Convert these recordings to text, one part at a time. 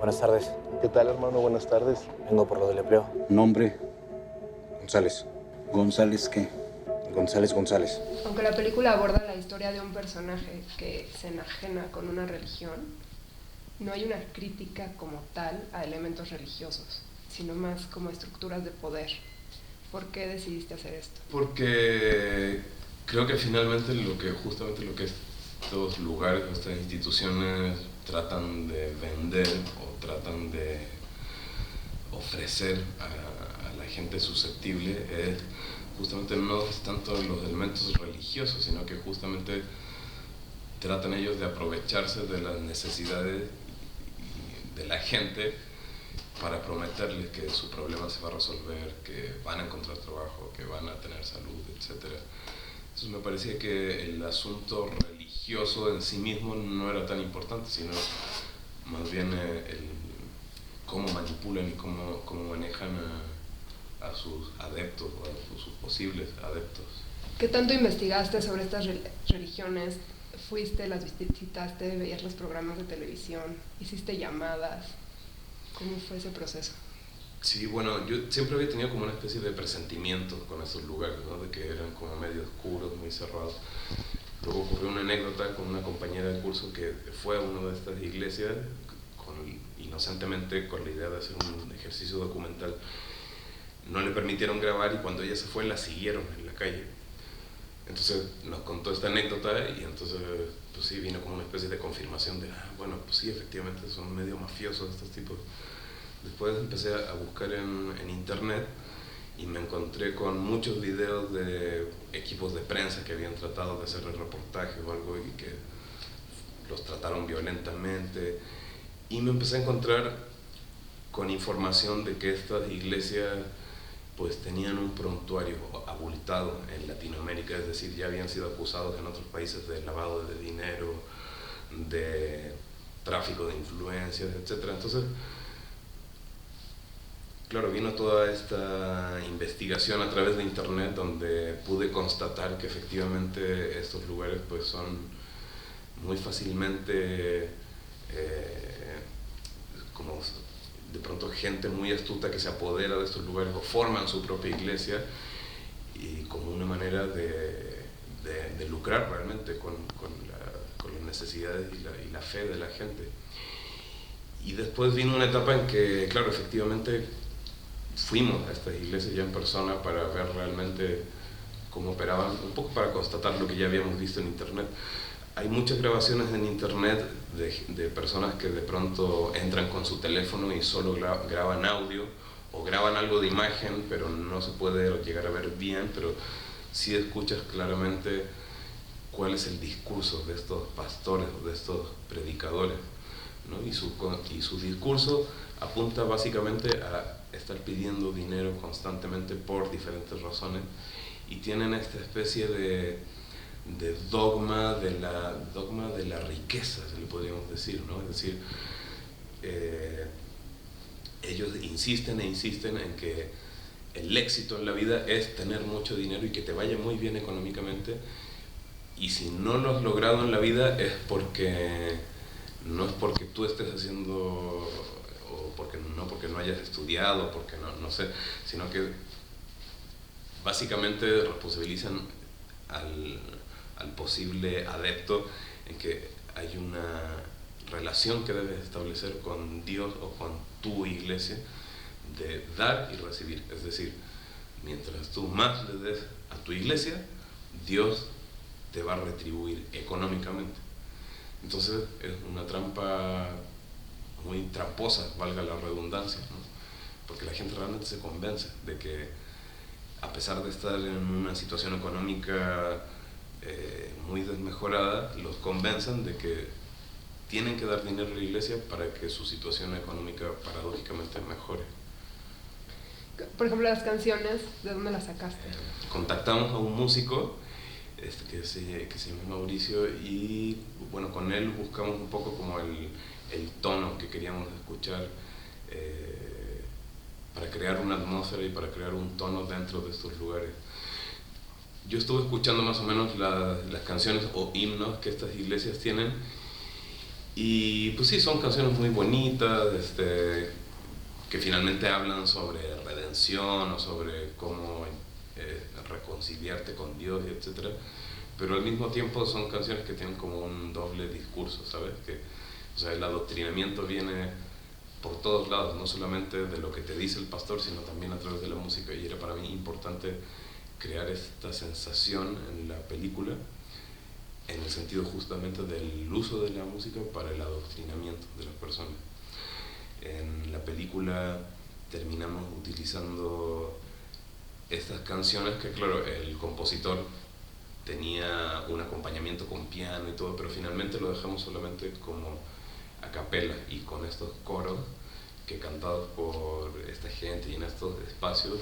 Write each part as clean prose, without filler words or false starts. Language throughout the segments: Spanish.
Buenas tardes. ¿Qué tal, hermano? Buenas tardes. Vengo por lo del empleo. Nombre: González. ¿González qué? González. Aunque la película aborda la historia de un personaje que se enajena con una religión, no hay una crítica como tal a elementos religiosos, sino más como estructuras de poder. ¿Por qué decidiste hacer esto? Porque creo que finalmente justamente lo que estos lugares, estas instituciones tratan de vender o tratan de ofrecer a la gente susceptible es justamente no es tanto los elementos religiosos, sino que justamente tratan ellos de aprovecharse de las necesidades de la gente para prometerles que su problema se va a resolver, que van a encontrar trabajo, que van a tener salud, etc. Entonces me parecía que el asunto religioso en sí mismo no era tan importante, sino más bien el cómo manipulan y cómo manejan a sus adeptos o a sus posibles adeptos. ¿Qué tanto investigaste sobre estas religiones? ¿Fuiste, las visitaste, veías los programas de televisión, hiciste llamadas? ¿Cómo fue ese proceso? Sí, bueno, yo siempre había tenido como una especie de presentimiento con esos lugares, ¿no? De que eran como medio oscuros, muy cerrados. Luego ocurrió una anécdota con una compañera de curso que fue a una de estas iglesias inocentemente con la idea de hacer un ejercicio documental. No le permitieron grabar y cuando ella se fue la siguieron en la calle. Entonces nos contó esta anécdota y entonces pues sí, vino como una especie de confirmación de bueno, pues sí, efectivamente son medio mafiosos estos tipos. Después empecé a buscar en internet y me encontré con muchos videos de equipos de prensa que habían tratado de hacer el reportaje o algo y que los trataron violentamente, y me empecé a encontrar con información de que estas iglesias pues tenían un prontuario abultado en Latinoamérica, es decir, ya habían sido acusados en otros países de lavado de dinero, de tráfico de influencias, etc. Entonces, claro, vino toda esta investigación a través de internet donde pude constatar que efectivamente estos lugares pues son muy fácilmente como de pronto gente muy astuta que se apodera de estos lugares o forman su propia iglesia y como una manera de lucrar realmente con las necesidades y la fe de la gente. Y después vino una etapa en que, claro, efectivamente fuimos a estas iglesias ya en persona para ver realmente cómo operaban, un poco para constatar lo que ya habíamos visto en internet. Hay muchas grabaciones en internet de personas que de pronto entran con su teléfono y solo graban audio o graban algo de imagen, pero no se puede llegar a ver bien, pero sí escuchas claramente cuál es el discurso de estos pastores o de estos predicadores, ¿no? Y su discurso apunta básicamente a estar pidiendo dinero constantemente por diferentes razones y tienen esta especie de dogma de la riqueza, se le podríamos decir, ¿no? Es decir, ellos insisten en que el éxito en la vida es tener mucho dinero y que te vaya muy bien económicamente, y si no lo has logrado en la vida es porque no es porque tú estés haciendo o porque no hayas estudiado, porque no sé, sino que básicamente responsabilizan al posible adepto en que hay una relación que debes establecer con Dios o con tu iglesia de dar y recibir. Es decir, mientras tú más le des a tu iglesia, Dios te va a retribuir económicamente. Entonces es una trampa muy tramposa, valga la redundancia, ¿no? Porque la gente realmente se convence de que a pesar de estar en una situación económica muy desmejorada, los convencen de que tienen que dar dinero a la iglesia para que su situación económica paradójicamente mejore. Por ejemplo, las canciones, ¿de dónde las sacaste? Contactamos a un músico que se llama Mauricio y bueno, con él buscamos un poco como el tono que queríamos escuchar para crear una atmósfera y para crear un tono dentro de estos lugares. Yo estuve escuchando más o menos las canciones o himnos que estas iglesias tienen Y pues sí, son canciones muy bonitas, que finalmente hablan sobre redención o sobre cómo reconciliarte con Dios, etc. Pero al mismo tiempo son canciones que tienen como un doble discurso, ¿sabes? O sea, el adoctrinamiento viene por todos lados, no solamente de lo que te dice el pastor, sino también a través de la música. Y era para mí importante crear esta sensación en la película, en el sentido justamente del uso de la música para el adoctrinamiento de las personas. En la película terminamos utilizando estas canciones que, claro, el compositor tenía un acompañamiento con piano y todo, pero finalmente lo dejamos solamente como a capela y con estos coros que, cantados por esta gente y en estos espacios,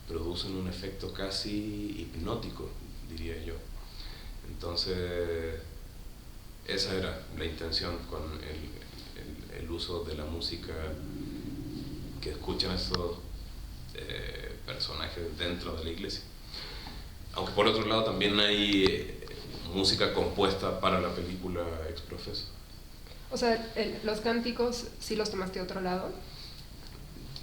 producen un efecto casi hipnótico, diría yo. Entonces esa era la intención con el uso de la música que escuchan estos personajes dentro de la iglesia. Aunque por otro lado también hay música compuesta para la película ex profeso. O sea, los cánticos sí los tomaste de otro lado.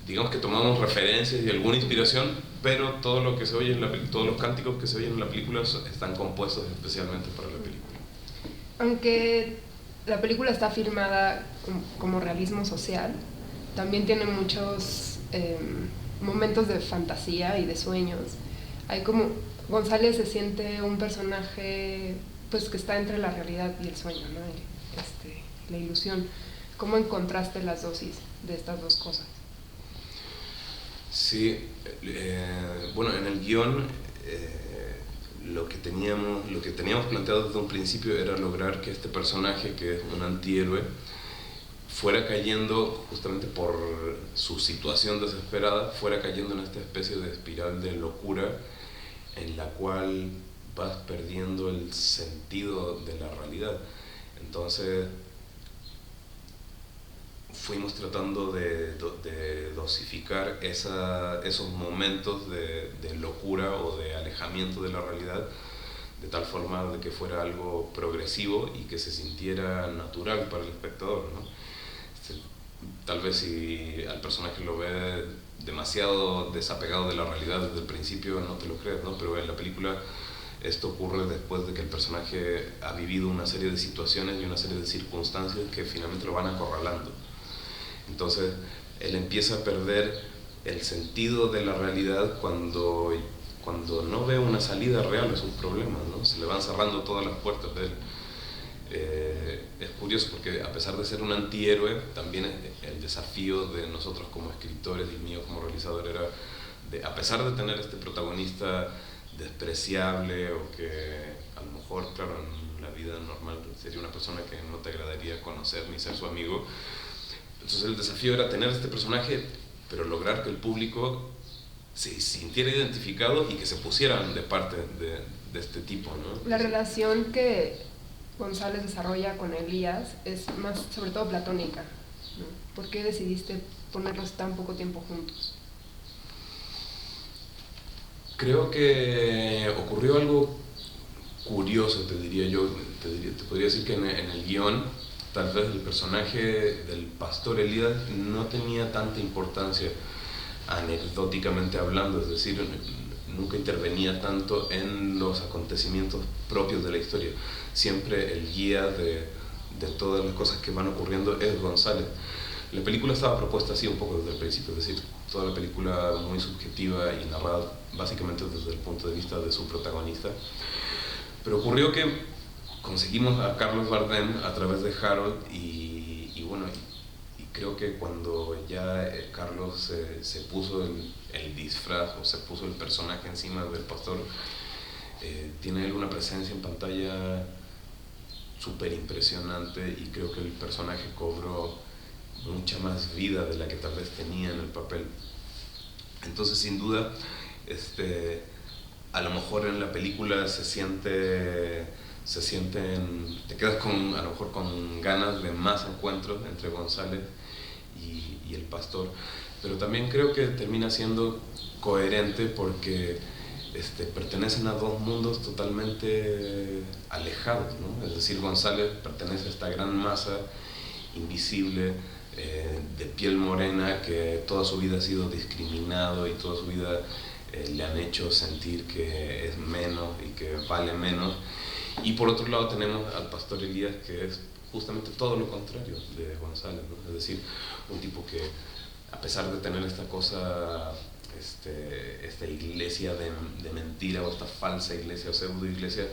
Digamos que tomamos referencias y alguna inspiración, pero todo lo que se oye todos los cánticos que se oyen en la película están compuestos especialmente para la película. Aunque la película está filmada como realismo social, también tiene muchos momentos de fantasía y de sueños. Hay como González se siente un personaje pues que está entre la realidad y el sueño, ¿no? La ilusión. ¿Cómo encontraste las dosis de estas dos cosas? Sí, bueno, en el guión lo que teníamos planteado desde un principio era lograr que este personaje, que es un antihéroe, fuera cayendo, justamente por su situación desesperada, fuera cayendo en esta especie de espiral de locura en la cual vas perdiendo el sentido de la realidad. Entonces fuimos tratando de dosificar esos momentos de locura o de alejamiento de la realidad, de tal forma de que fuera algo progresivo y que se sintiera natural para el espectador, ¿no? Tal vez si al personaje lo ve demasiado desapegado de la realidad desde el principio, no te lo crees, ¿no? Pero en la película esto ocurre después de que el personaje ha vivido una serie de situaciones y una serie de circunstancias que finalmente lo van acorralando. Entonces él empieza a perder el sentido de la realidad cuando no ve una salida real a sus problemas, ¿no? Se le van cerrando todas las puertas de él. Es curioso porque a pesar de ser un antihéroe, también el desafío de nosotros como escritores y mío como realizador era, a pesar de tener este protagonista despreciable o que a lo mejor, claro, en la vida normal sería una persona que no te agradaría conocer ni ser su amigo, entonces el desafío era tener este personaje, pero lograr que el público se sintiera identificado y que se pusieran de parte de este tipo, ¿no? La relación que González desarrolla con Elías es más, sobre todo, platónica, ¿no? ¿Por qué decidiste ponerlos tan poco tiempo juntos? Creo que ocurrió algo curioso, te diría yo. Te podría decir que en el guión, tal vez el personaje del pastor Elías no tenía tanta importancia anecdóticamente hablando, es decir, nunca intervenía tanto en los acontecimientos propios de la historia. Siempre el guía de todas las cosas que van ocurriendo es González. La película estaba propuesta así un poco desde el principio, es decir, toda la película muy subjetiva y narrada básicamente desde el punto de vista de su protagonista. Pero ocurrió que conseguimos a Carlos Bardem a través de Harold y bueno, y creo que cuando ya Carlos se puso el disfraz o se puso el personaje encima del pastor, tiene él una presencia en pantalla súper impresionante y creo que el personaje cobró mucha más vida de la que tal vez tenía en el papel. Entonces, sin duda, a lo mejor en la película te quedas a lo mejor con ganas de más encuentros entre González y el pastor, pero también creo que termina siendo coherente porque pertenecen a dos mundos totalmente alejados, ¿no? Es decir, González pertenece a esta gran masa invisible, de piel morena, que toda su vida ha sido discriminado y toda su vida le han hecho sentir que es menos y que vale menos. Y por otro lado tenemos al pastor Elías, que es justamente todo lo contrario de González, ¿no? Es decir, un tipo que, a pesar de tener esta cosa, esta iglesia de mentira, o esta falsa iglesia o pseudo iglesia,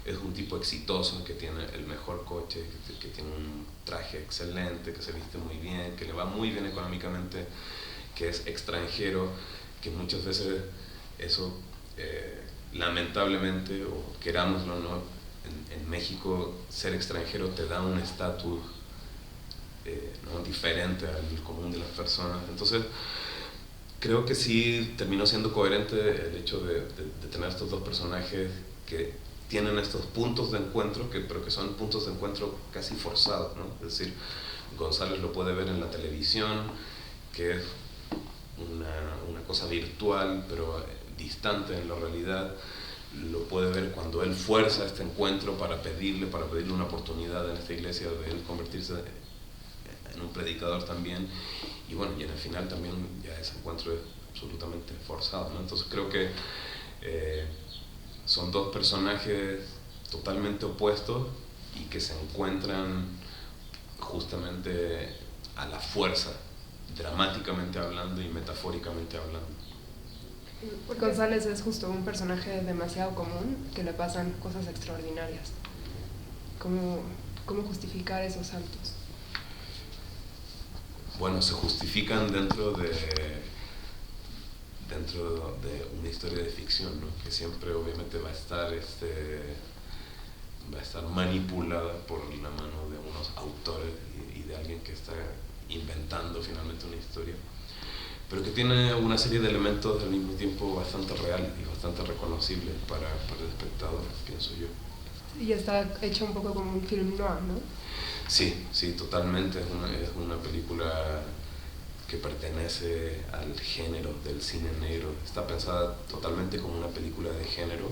es un tipo exitoso, que tiene el mejor coche, que tiene un traje excelente, que se viste muy bien, que le va muy bien económicamente, que es extranjero, que muchas veces eso, lamentablemente, o querámoslo o no, en México ser extranjero te da un estatus ¿no? diferente al común de las personas. Entonces, creo que sí terminó siendo coherente el hecho de tener estos dos personajes que tienen estos puntos de encuentro, pero que son puntos de encuentro casi forzados, ¿no? Es decir, González lo puede ver en la televisión, que es una cosa virtual, pero distante en la realidad. Lo puede ver cuando él fuerza este encuentro para pedirle una oportunidad en esta iglesia de él convertirse en un predicador también. Y bueno, y en el final también ya ese encuentro es absolutamente forzado, ¿no? Entonces creo que son dos personajes totalmente opuestos y que se encuentran justamente a la fuerza, dramáticamente hablando y metafóricamente hablando. González es justo un personaje demasiado común que le pasan cosas extraordinarias. ¿Cómo justificar esos saltos? Bueno, se justifican dentro de una historia de ficción, ¿no? Que siempre obviamente va a estar manipulada por la mano de unos autores y de alguien que está inventando finalmente una historia, pero que tiene una serie de elementos al mismo tiempo bastante reales y bastante reconocibles para el espectador, pienso yo. Y está hecho un poco como un film noir, ¿no? Sí, totalmente. Es una película que pertenece al género del cine negro. Está pensada totalmente como una película de género,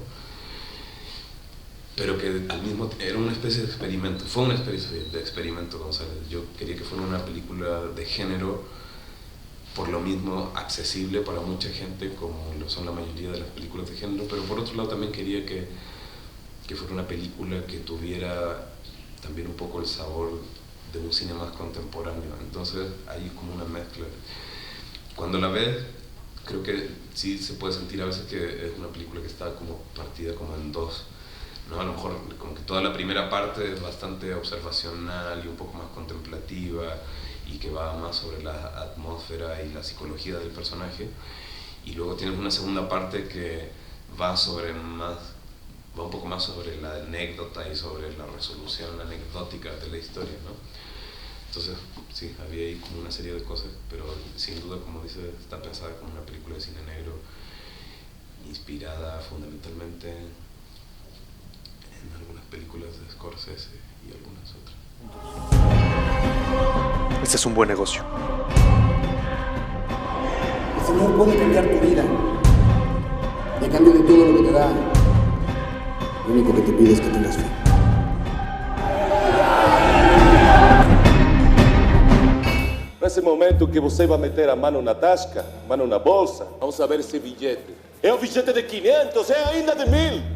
pero que al mismo tiempo era una especie de experimento. Fue una especie de experimento, González. Yo quería que fuera una película de género, por lo mismo accesible para mucha gente, como lo son la mayoría de las películas de género, pero por otro lado también quería que fuera una película que tuviera también un poco el sabor de un cine más contemporáneo. Entonces hay como una mezcla. Cuando la ves, creo que sí se puede sentir a veces que es una película que está como partida como en dos, ¿no? A lo mejor como que toda la primera parte es bastante observacional y un poco más contemplativa, y que va más sobre la atmósfera y la psicología del personaje, y luego tienes una segunda parte que va un poco más sobre la anécdota y sobre la resolución anecdótica de la historia, ¿no? Entonces, sí, había ahí como una serie de cosas, pero sin duda, como dice, está pensada como una película de cine negro, inspirada fundamentalmente en algunas películas de Scorsese y algunas otras. Este es un buen negocio. El Señor puede cambiar tu vida. Y a cambio de todo lo que te da, lo único que te pido es que tengas fe. Nesse momento que você vai meter a mão na tasca, a mão na bolsa, vamos ver esse bilhete. É um bilhete de 500, é ainda de 1000.